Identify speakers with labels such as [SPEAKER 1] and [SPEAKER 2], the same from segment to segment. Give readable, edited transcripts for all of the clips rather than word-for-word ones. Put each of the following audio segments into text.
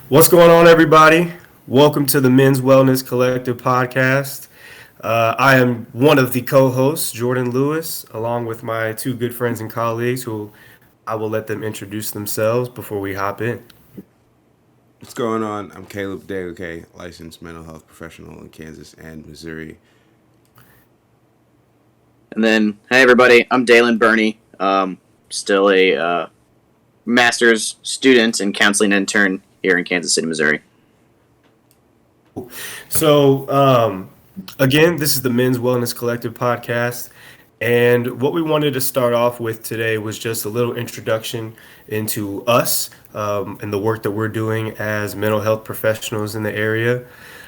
[SPEAKER 1] What's going on, everybody? Welcome to the Men's Wellness Collective podcast. I am one of the co-hosts, Jordan Lewis, along with my two good friends and colleagues who I will let them introduce themselves before we hop in.
[SPEAKER 2] What's going on? I'm Caleb Day, licensed mental health professional in Kansas and Missouri.
[SPEAKER 3] And then, hey everybody, I'm Daylen Burney, still a master's student and counseling intern here in Kansas City, Missouri.
[SPEAKER 1] So, again, this is the Men's Wellness Collective podcast. And what we wanted to start off with today was just a little introduction into us and the work that we're doing as mental health professionals in the area,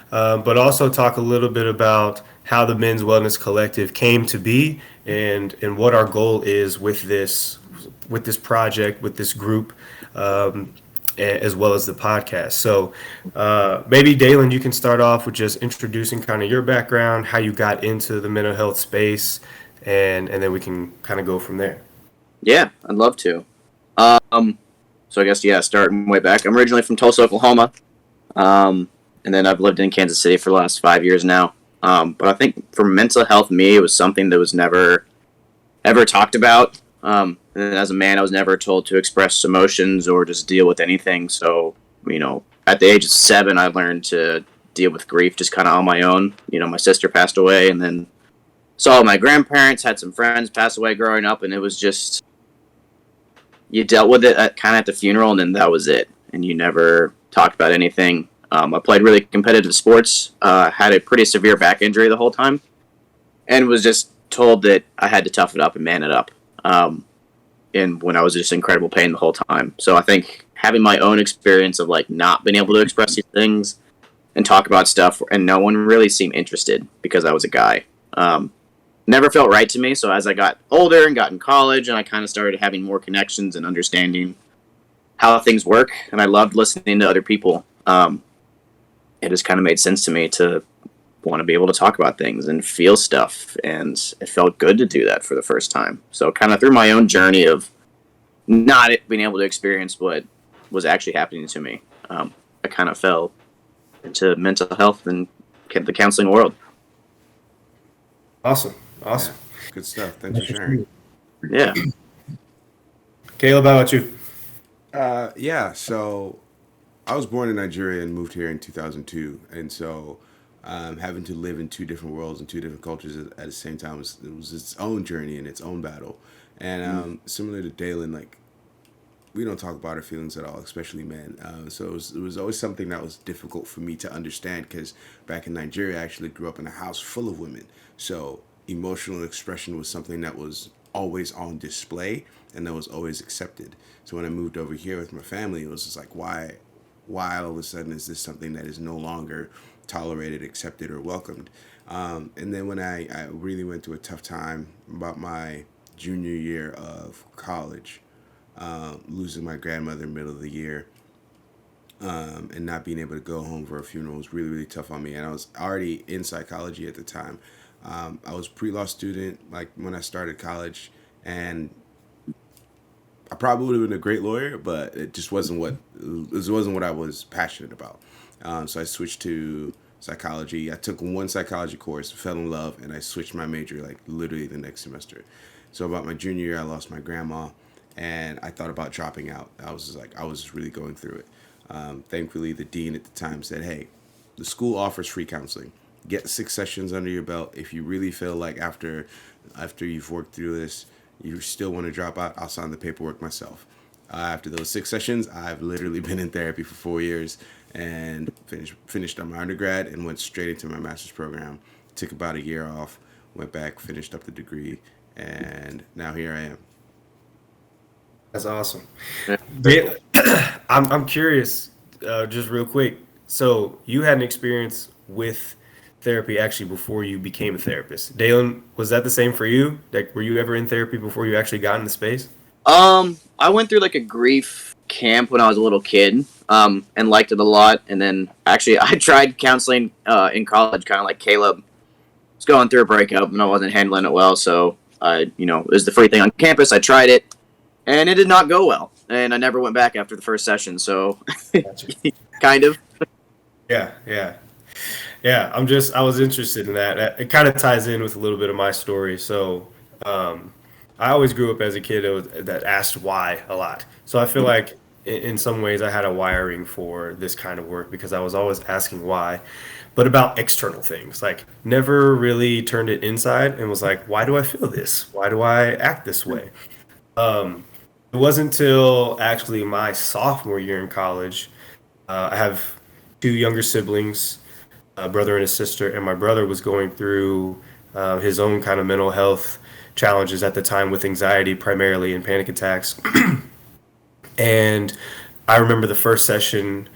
[SPEAKER 1] but also talk a little bit about how the Men's Wellness Collective came to be and what our goal is with this project, with this group, as well as the podcast. So maybe Daylen, you can start off with just introducing kind of your background, how you got into the mental health space, and then we can kind of go from there.
[SPEAKER 3] Yeah, I'd love to. So I guess, starting way back. I'm originally from Tulsa, Oklahoma, and then I've lived in Kansas City for the last 5 years now. But I think for mental health, me, it was something that was never, ever talked about. And as a man, I was never told to express emotions or just deal with anything. So, at the age of 7, I learned to deal with grief just kind of on my own. My sister passed away, and then saw my grandparents, had some friends pass away growing up, and it was just, you dealt with it kind of at the funeral, and then that was it. And you never talked about anything. I played really competitive sports, had a pretty severe back injury the whole time, and was just told that I had to tough it up and man it up. And when I was just in incredible pain the whole time. So I think having my own experience of not being able to express these things and talk about stuff, and no one really seemed interested because I was a guy, never felt right to me. So as I got older and got in college, and I kind of started having more connections and understanding how things work, and I loved listening to other people, it just kind of made sense to me to want to be able to talk about things and feel stuff, and it felt good to do that for the first time. So kind of through my own journey of not being able to experience what was actually happening to me, I kind of fell into mental health and the counseling world.
[SPEAKER 1] Awesome.
[SPEAKER 2] Yeah, good stuff. Thanks for sharing.
[SPEAKER 3] Yeah.
[SPEAKER 1] Caleb, how about you?
[SPEAKER 2] So I was born in Nigeria and moved here in 2002. And so having to live in two different worlds and two different cultures at the same time it was its own journey and its own battle. And similar to Daylen, we don't talk about our feelings at all, especially men. So it was always something that was difficult for me to understand because back in Nigeria, I actually grew up in a house full of women. So emotional expression was something that was always on display and that was always accepted. So when I moved over here with my family, it was just like, why all of a sudden is this something that is no longer tolerated, accepted, or welcomed? And then when I really went through a tough time about my junior year of college, losing my grandmother in the middle of the year, and not being able to go home for a funeral was really, really tough on me. And I was already in psychology at the time. I was pre-law student when I started college, and I probably would have been a great lawyer, but it just wasn't what I was passionate about. So I switched to psychology. I took one psychology course, fell in love, and I switched my major literally the next semester. So about my junior year, I lost my grandma, and I thought about dropping out. I was really going through it. Thankfully, the dean at the time said, "Hey, the school offers free counseling. Get 6 sessions under your belt. If you really feel like after you've worked through this, you still want to drop out, I'll sign the paperwork myself." After those 6 sessions, I've literally been in therapy for 4 years and finished on my undergrad and went straight into my master's program. Took about a year off, went back, finished up the degree, and now here I am.
[SPEAKER 1] That's awesome. I'm curious, just real quick. So you had an experience with therapy actually before you became a therapist. Daylen, was that the same for you? Were you ever in therapy before you actually got into space?
[SPEAKER 3] I went through a grief camp when I was a little kid, and liked it a lot. And then actually I tried counseling in college, kind of like Caleb. Was going through a breakup and I wasn't handling it well, so it was the free thing on campus. I tried it, and it did not go well. and I never went back after the first session. So,
[SPEAKER 1] Gotcha.
[SPEAKER 3] kind of.
[SPEAKER 1] Yeah, yeah. Yeah, I was interested in that. It kind of ties in with a little bit of my story. So, I always grew up as a kid that asked why a lot. So I feel like in some ways I had a wiring for this kind of work because I was always asking why, but about external things. Like never really turned it inside and was like, why do I feel this? Why do I act this way? It wasn't until actually my sophomore year in college. I have two younger siblings, a brother and a sister, and my brother was going through his own kind of mental health challenges at the time with anxiety primarily and panic attacks. And I remember the first session,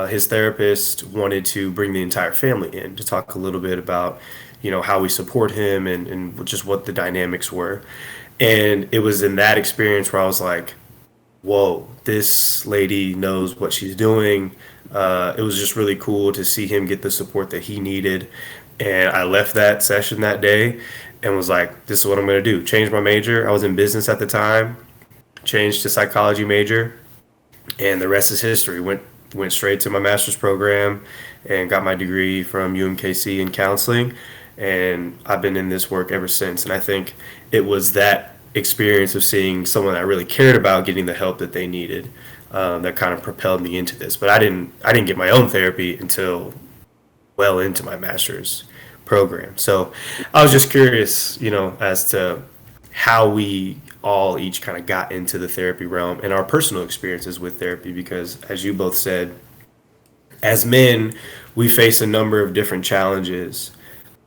[SPEAKER 1] his therapist wanted to bring the entire family in to talk a little bit about, how we support him and just what the dynamics were. And it was in that experience where I was like, whoa, this lady knows what she's doing. It was just really cool to see him get the support that he needed. And I left that session that day and was like, this is what I'm going to do. Change my major. I was in business at the time, changed to psychology major, and the rest is history. Went straight to my master's program and got my degree from UMKC in counseling. And I've been in this work ever since. And I think it was that experience of seeing someone I really cared about getting the help that they needed that kind of propelled me into this. But I didn't get my own therapy until well into my master's program. So I was just curious, as to how we all each kind of got into the therapy realm and our personal experiences with therapy, because as you both said, as men, we face a number of different challenges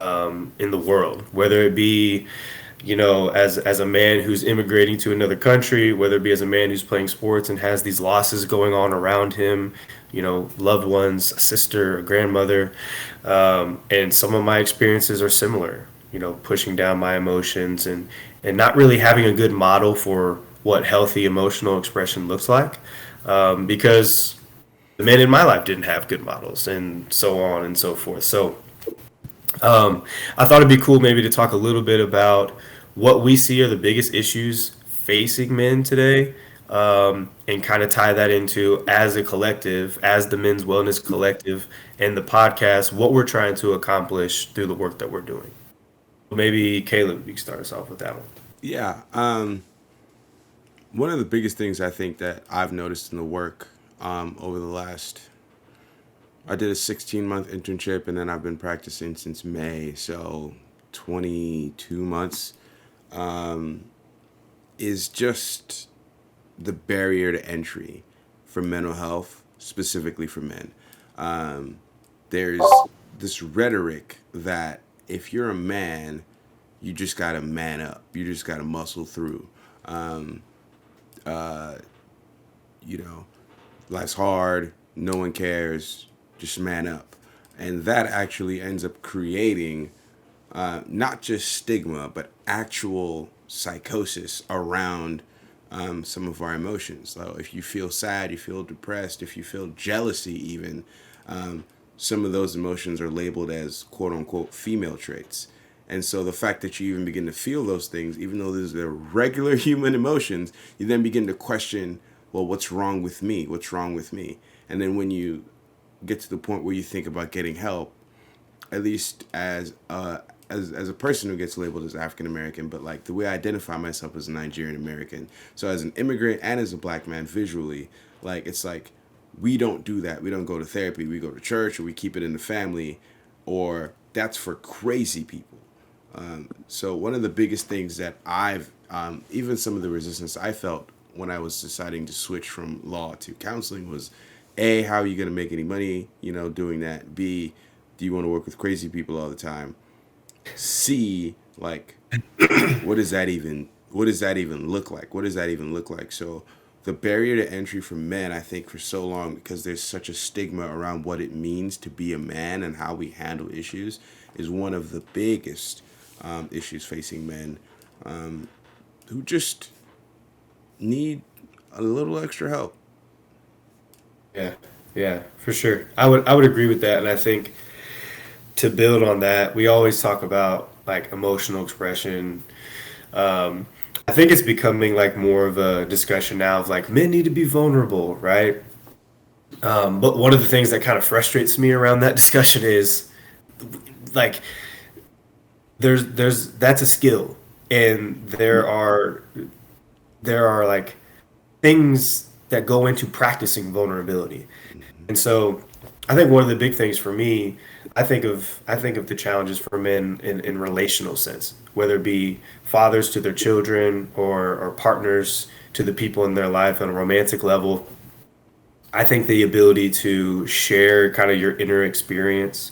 [SPEAKER 1] in the world, whether it be, as a man who's immigrating to another country, whether it be as a man who's playing sports and has these losses going on around him, loved ones, a sister, a grandmother. And some of my experiences are similar, pushing down my emotions and not really having a good model for what healthy emotional expression looks like, because the men in my life didn't have good models and so on and so forth. So I thought it'd be cool maybe to talk a little bit about what we see are the biggest issues facing men today, and kind of tie that into, as a collective, as the Men's Wellness Collective and the podcast, what we're trying to accomplish through the work that we're doing. Maybe Caleb, you can start us off with that one.
[SPEAKER 2] Yeah. One of the biggest things I think that I've noticed in the work over the last, I did a 16-month internship and then I've been practicing since May, so 22 months, is just the barrier to entry for mental health, specifically for men. There's this rhetoric that if you're a man, you just gotta man up. You just gotta muscle through. Life's hard. No one cares. Just man up. And that actually ends up creating not just stigma, but actual psychosis around some of our emotions. So if you feel sad, you feel depressed, if you feel jealousy even, some of those emotions are labeled as quote unquote female traits. And so the fact that you even begin to feel those things, even though these are regular human emotions, you then begin to question, well, what's wrong with me? What's wrong with me? And then when you get to the point where you think about getting help, at least as a person who gets labeled as African American, but like the way I identify myself as a Nigerian American. So as an immigrant and as a black man visually, like it's like we don't do that. We don't go to therapy. We go to church, or we keep it in the family, or that's for crazy people. So one of the biggest things that I've, even some of the resistance I felt when I was deciding to switch from law to counseling was, A, how are you going to make any money, doing that? B, do you want to work with crazy people all the time? C, like, what does that even look like? What does that even look like? So the barrier to entry for men, I think for so long, because there's such a stigma around what it means to be a man and how we handle issues, is one of the biggest issues facing men who just need a little extra help.
[SPEAKER 1] Yeah, for sure. I would agree with that, and I think to build on that, we always talk about like emotional expression. I I think it's becoming like more of a discussion now of like men need to be vulnerable, right? But one of the things that kind of frustrates me around that discussion is like there's that's a skill, and there are like things that go into practicing vulnerability. And so I think one of the big things for me, I think of the challenges for men in relational sense, whether it be fathers to their children or partners to the people in their life on a romantic level. I think the ability to share kind of your inner experience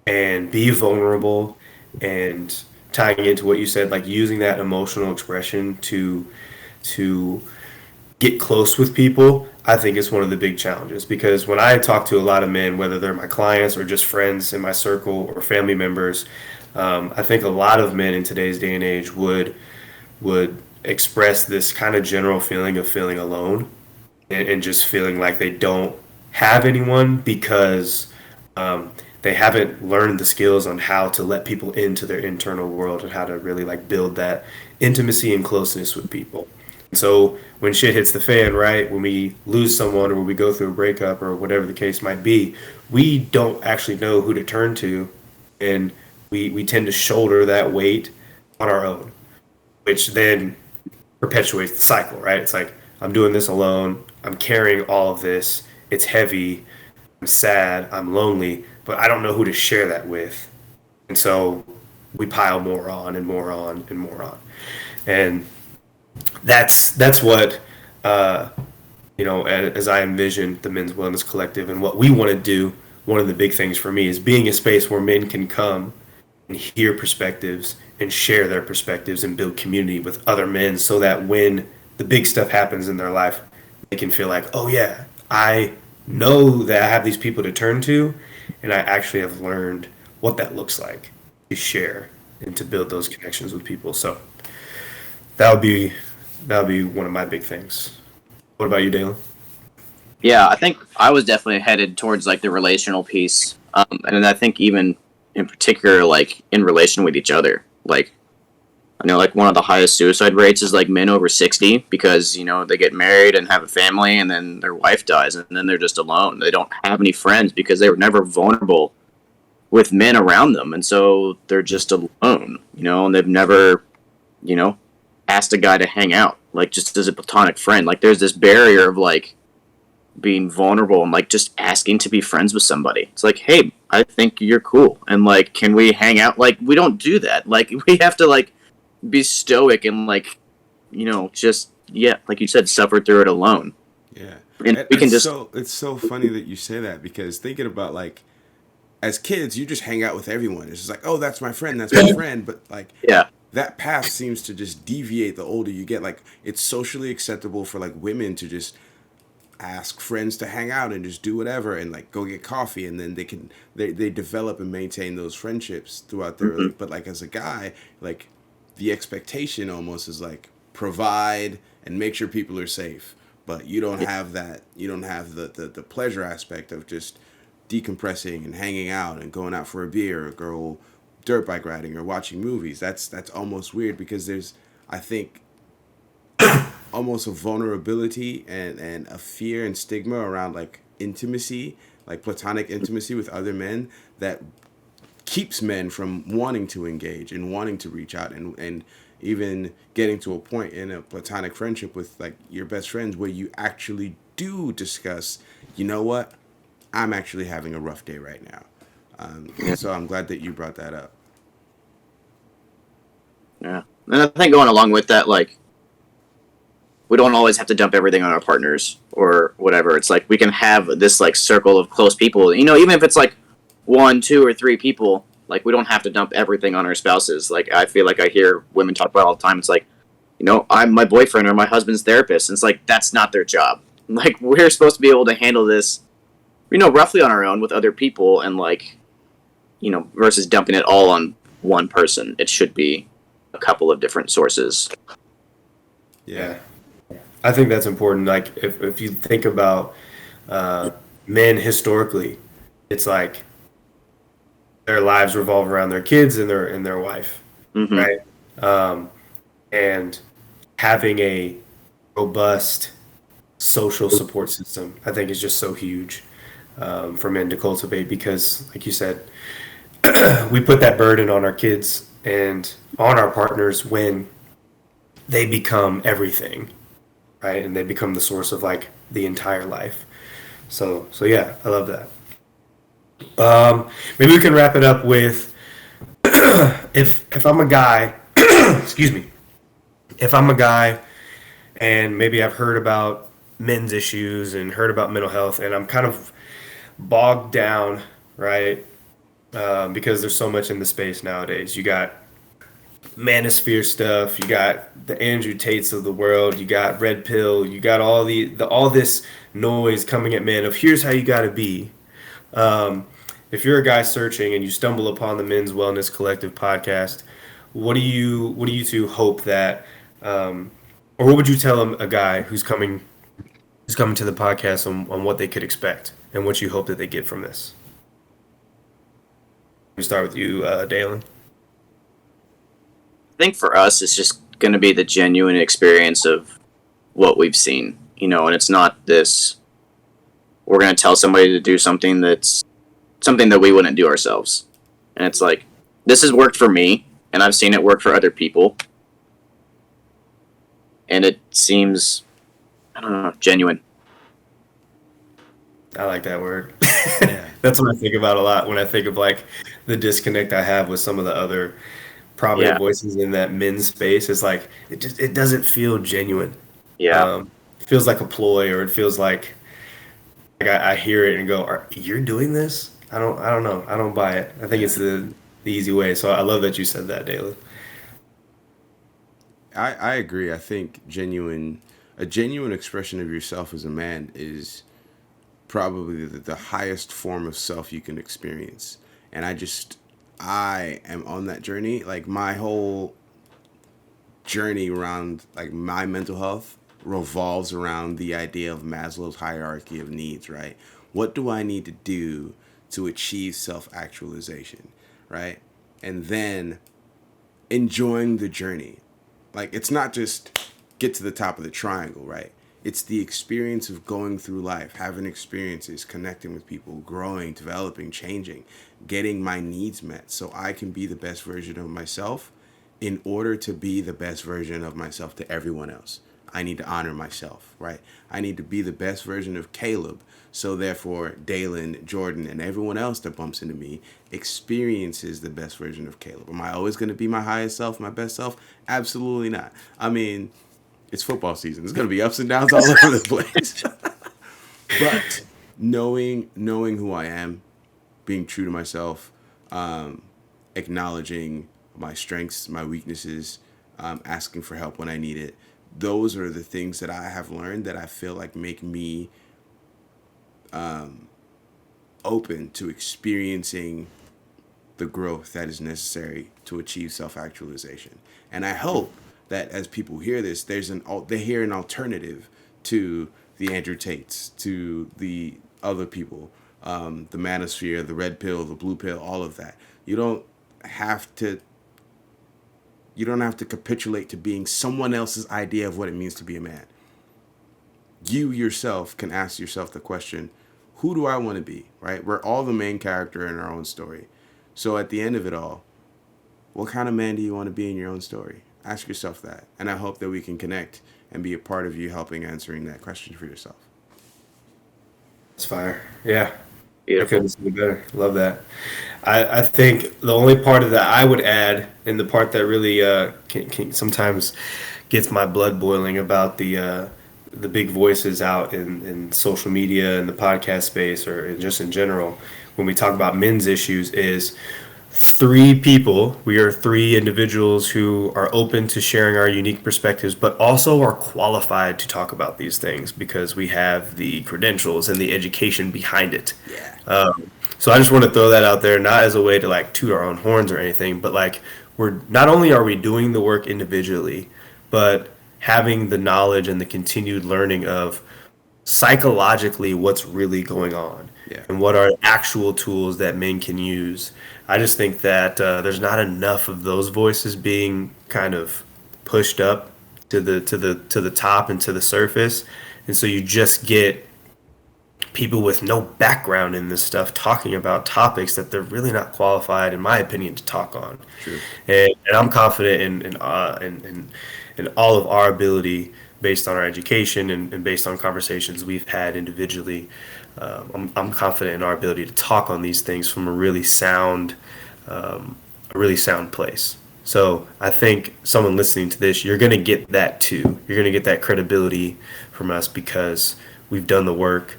[SPEAKER 1] and be vulnerable and tying into what you said, like using that emotional expression to get close with people, I think is one of the big challenges. Because when I talk to a lot of men, whether they're my clients or just friends in my circle or family members, I think a lot of men in today's day and age would express this kind of general feeling of feeling alone, and just feeling like they don't have anyone because they haven't learned the skills on how to let people into their internal world and how to really like build that intimacy and closeness with people. So when shit hits the fan, right, when we lose someone or when we go through a breakup or whatever the case might be, we don't actually know who to turn to, and we tend to shoulder that weight on our own, which then perpetuates the cycle, right? It's like I'm doing this alone, I'm carrying all of this, it's heavy, I'm sad, I'm lonely, but I don't know who to share that with. And so we pile more on and more on and more on. And that's what as I envision the Men's Wellness Collective and what we want to do. One of the big things for me is being a space where men can come and hear perspectives and share their perspectives and build community with other men, so that when the big stuff happens in their life, they can feel like, oh yeah, I know that I have these people to turn to, and I actually have learned what that looks like to share and to build those connections with people. So that would be one of my big things. What about you, Daylen?
[SPEAKER 3] Yeah, I think I was definitely headed towards like the relational piece, and I think even in particular, like in relation with each other. Like I know, like one of the highest suicide rates is like men over 60 because they get married and have a family, and then their wife dies, and then they're just alone. They don't have any friends because they were never vulnerable with men around them, and so they're just alone. And they've never, asked a guy to hang out, like just as a platonic friend. Like there's this barrier of like being vulnerable and like just asking to be friends with somebody. It's like, hey, I think you're cool, and like, can we hang out? Like we don't do that. Like we have to like be stoic and like, just like you said, suffer through it alone.
[SPEAKER 2] Yeah,
[SPEAKER 3] And we can just
[SPEAKER 2] it's so funny that you say that, because thinking about like as kids, you just hang out with everyone. It's just like, oh, that's my friend, that's my friend. But like,
[SPEAKER 3] yeah,
[SPEAKER 2] that path seems to just deviate the older you get. Like, it's socially acceptable for like women to just ask friends to hang out and just do whatever and like go get coffee, and then they develop and maintain those friendships throughout their but like as a guy, like the expectation almost is like provide and make sure people are safe, but you don't have that. You don't have the pleasure aspect of just decompressing and hanging out and going out for a beer or go dirt bike riding or watching movies. That's almost weird, because there's, I think, almost a vulnerability and a fear and stigma around like intimacy, like platonic intimacy with other men, that keeps men from wanting to engage and wanting to reach out and even getting to a point in a platonic friendship with like your best friends where you actually do discuss, you know what, I'm actually having a rough day right now. So I'm glad that you brought that up.
[SPEAKER 3] yeah. And I think going along with that, like, we don't always have to dump everything on our partners or whatever. It's like we can have this like circle of close people. Even if it's like 1, 2, or 3 people, like we don't have to dump everything on our spouses. Like I feel like I hear women talk about all the time. It's like, I'm my boyfriend or my husband's therapist. And it's like, that's not their job. Like we're supposed to be able to handle this, roughly on our own with other people, and like, versus dumping it all on one person. It should be a couple of different sources.
[SPEAKER 2] Yeah.
[SPEAKER 1] I think that's important. Like if you think about men historically, it's like their lives revolve around their kids and their wife,
[SPEAKER 3] Mm-hmm.
[SPEAKER 1] right? And having a robust social support system, I think, is just so huge for men to cultivate because, like you said, we put that burden on our kids and on our partners when they become everything, right? And they become the source of like the entire life. So yeah, I love that. Maybe we can wrap it up with if I'm a guy, excuse me, if I'm a guy and maybe I've heard about men's issues and heard about mental health and I'm kind of bogged down, right? Because there's so much in the space nowadays. You got manosphere stuff, you got the Andrew Tates of the world, you got red pill, you got all this noise coming at men of here's how you got to be. If you're a guy searching and you stumble upon the Men's Wellness Collective podcast, what do you two hope that, or what would you tell a guy who's coming to the podcast on what they could expect and what you hope that they get from this? We start with you, Daylen.
[SPEAKER 3] I think for us, it's just going to be the genuine experience of what we've seen, and it's not this, we're going to tell somebody to do something that's something that we wouldn't do ourselves. And it's like, this has worked for me, and I've seen it work for other people. And it seems, I don't know, genuine.
[SPEAKER 1] I like that word. That's what I think about a lot when I think of like the disconnect I have with some of the other prominent voices in that men's space. It's like it doesn't feel genuine.
[SPEAKER 3] Yeah.
[SPEAKER 1] It feels like a ploy, or it feels like I hear it and go, "You're doing this?" I don't know. I don't buy it. I think it's the easy way. So I love that you said that, Daylen.
[SPEAKER 2] I agree. I think a genuine expression of yourself as a man is probably the highest form of self you can experience. And I am on that journey. Like my whole journey around like my mental health revolves around the idea of Maslow's hierarchy of needs, right? What do I need to do to achieve self-actualization, right? And then enjoying the journey. Like it's not just get to the top of the triangle, right? It's the experience of going through life, having experiences, connecting with people, growing, developing, changing, getting my needs met so I can be the best version of myself in order to be the best version of myself to everyone else. I need to honor myself, right? I need to be the best version of Caleb. So therefore, Daylen, Jordan, and everyone else that bumps into me experiences the best version of Caleb. Am I always going to be my highest self, my best self? Absolutely not. I mean, it's football season. There's going to be ups and downs all over the place. But knowing who I am, being true to myself, acknowledging my strengths, my weaknesses, asking for help when I need it, those are the things that I have learned that I feel like make me open to experiencing the growth that is necessary to achieve self-actualization. And I hope that as people hear this, they hear an alternative to the Andrew Tates, to the other people, the manosphere, the red pill, the blue pill, all of that. You don't have to capitulate to being someone else's idea of what it means to be a man. You yourself can ask yourself the question, who do I want to be, right? We're all the main character in our own story. So at the end of it all, what kind of man do you want to be in your own story? Ask yourself that. And I hope that we can connect and be a part of you helping answering that question for yourself.
[SPEAKER 1] It's fire. Yeah.
[SPEAKER 3] Beautiful.
[SPEAKER 1] I couldn't say better. Love that. I think the only part of that I would add, and the part that really can sometimes gets my blood boiling about the big voices out in social media and the podcast space, or just in general, when we talk about men's issues, is we are three individuals who are open to sharing our unique perspectives, but also are qualified to talk about these things because we have the credentials and the education behind it.
[SPEAKER 2] Yeah.
[SPEAKER 1] So I just want to throw that out there, not as a way to like toot our own horns or anything, but like we're not only are we doing the work individually, but having the knowledge and the continued learning of psychologically what's really going on, and what are actual tools that men can use. I just think that there's not enough of those voices being kind of pushed up to the top and to the surface, and so you just get people with no background in this stuff talking about topics that they're really not qualified, in my opinion, to talk on.
[SPEAKER 2] True.
[SPEAKER 1] And I'm confident in all of our ability based on our education and based on conversations we've had individually. I'm confident in our ability to talk on these things from a really sound place. So I think someone listening to this, you're going to get that too. You're going to get that credibility from us because we've done the work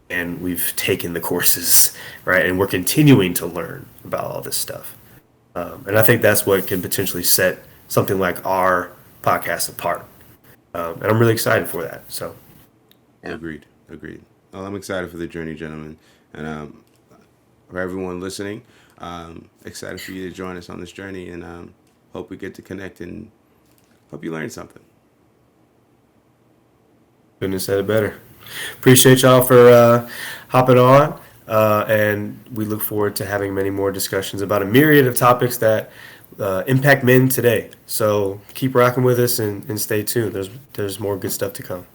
[SPEAKER 1] and we've taken the courses, right? And we're continuing to learn about all this stuff. And I think that's what can potentially set something like our podcast apart. And I'm really excited for that. So,
[SPEAKER 3] Yeah.
[SPEAKER 2] Agreed. Well, I'm excited for the journey, gentlemen, and for everyone listening, excited for you to join us on this journey, and hope we get to connect and hope you learn something.
[SPEAKER 1] couldn't have said it better. Appreciate y'all for hopping on. And we look forward to having many more discussions about a myriad of topics that impact men today. So keep rocking with us and stay tuned. There's more good stuff to come.